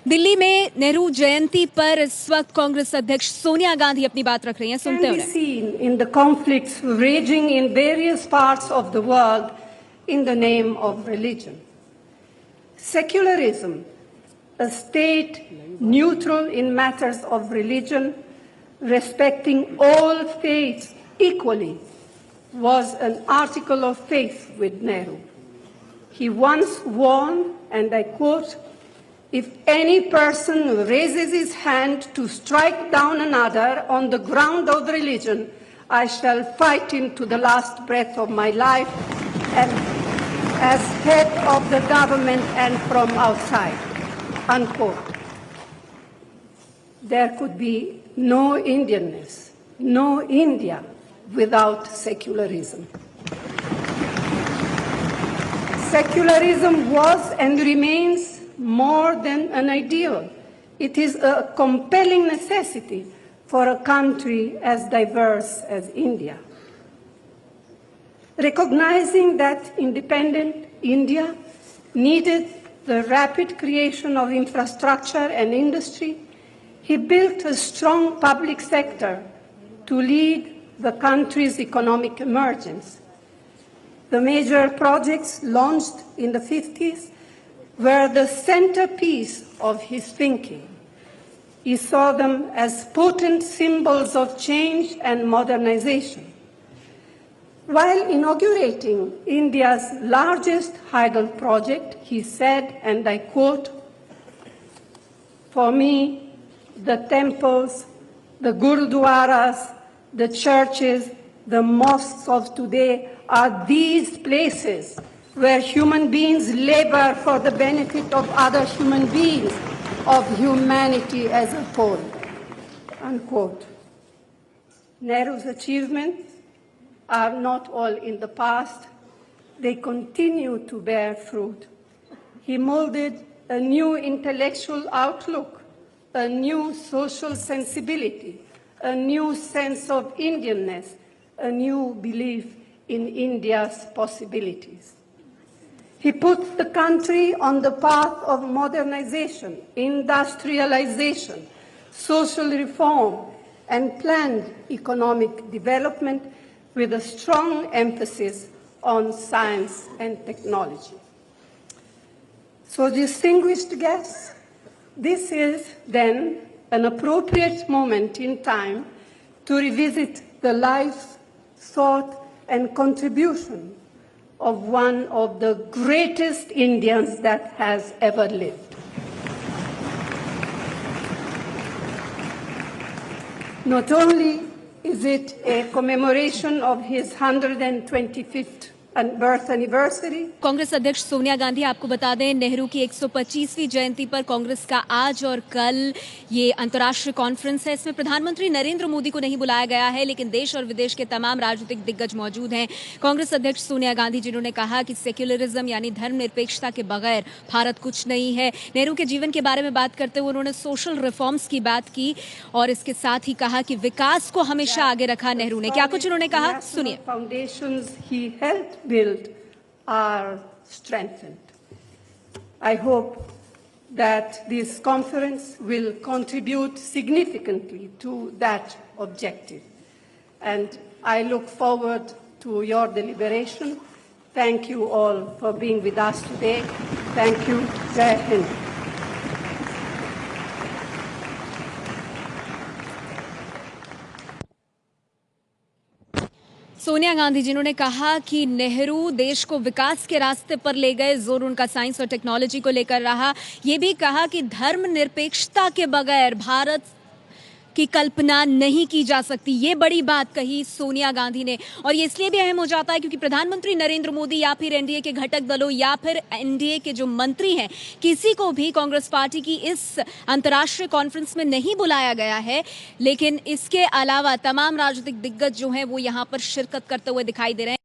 दिल्ली में नेहरू जयंती पर इस वक्त कांग्रेस अध्यक्ष सोनिया गांधी अपनी बात रख रही हैं। सुनते हैं उन्हें। Seen in the conflicts raging in various parts of the world in the name of religion. Secularism, a state neutral in matters of religion, respecting all faiths equally, was an article of faith with Nehru. He once warned, and I quote, "If any person raises his hand to strike down another on the ground of religion, I shall fight him to the last breath of my life, and as head of the government and from outside." Unquote. There could be no Indianness, no India without secularism. Secularism was and remains more than an ideal. It is a compelling necessity for a country as diverse as India. Recognizing that independent India needed the rapid creation of infrastructure and industry, he built a strong public sector to lead the country's economic emergence. The major projects launched in the 50s were the centerpiece of his thinking. He saw them as potent symbols of change and modernization. While inaugurating India's largest hydel project, he said, and I quote, "For me, the temples, the gurudwaras, the churches, the mosques of today are these places where human beings labor for the benefit of other human beings, of humanity as a whole." Unquote. Nehru's achievements are not all in the past. They continue to bear fruit. He molded a new intellectual outlook, a new social sensibility, a new sense of Indianness, a new belief in India's possibilities. He put the country on the path of modernization, industrialization, social reform, and planned economic development with a strong emphasis on science and technology. So, distinguished guests, this is then an appropriate moment in time to revisit the life, thought, and contribution of one of the greatest Indians that has ever lived. Not only is it a commemoration of his 125th birth anniversary. Congress अध्यक्ष सोनिया गांधी, आपको बता दें, नेहरू की 125वीं जयंती पर कांग्रेस का आज और कल ये अंतर्राष्ट्रीय कॉन्फ्रेंस है। इसमें प्रधानमंत्री नरेंद्र मोदी को नहीं बुलाया गया है, लेकिन देश और विदेश के तमाम राजनीतिक दिग्गज मौजूद हैं। कांग्रेस अध्यक्ष सोनिया गांधी, जिन्होंने कहा कि सेक्युलरिज्म यानी धर्मनिरपेक्षता के बगैर भारत कुछ नहीं है। नेहरू के जीवन के बारे में बात करते हुए उन्होंने सोशल रिफॉर्म्स की बात की और इसके साथ ही कहा कि विकास को हमेशा आगे रखा नेहरू ने। क्या कुछ उन्होंने कहा, सुनिए। Foundations he helped build are strengthened. I hope that this conference will contribute significantly to that objective. And I look forward to your deliberation. Thank you all for being with us today. Thank you. Jai Hind. Sonia Gandhi, जिन्होंने कहा कि नेहरू देश को विकास के रास्ते पर ले गए, जोर उनका साइंस और टेक्नोलॉजी को लेकर रहा। ये भी कहा कि धर्मनिरपेक्षता के बगैर भारत की कल्पना नहीं की जा सकती। ये बड़ी बात कही सोनिया गांधी ने, और ये इसलिए भी अहम हो जाता है क्योंकि प्रधानमंत्री नरेंद्र मोदी या फिर एनडीए के घटक दलों या फिर एनडीए के जो मंत्री हैं, किसी को भी कांग्रेस पार्टी की इस अंतर्राष्ट्रीय कॉन्फ्रेंस में नहीं बुलाया गया है। लेकिन इसके अलावा तमाम राजनीतिक दिग्गज जो हैं वो यहाँ पर शिरकत करते हुए दिखाई दे रहे हैं।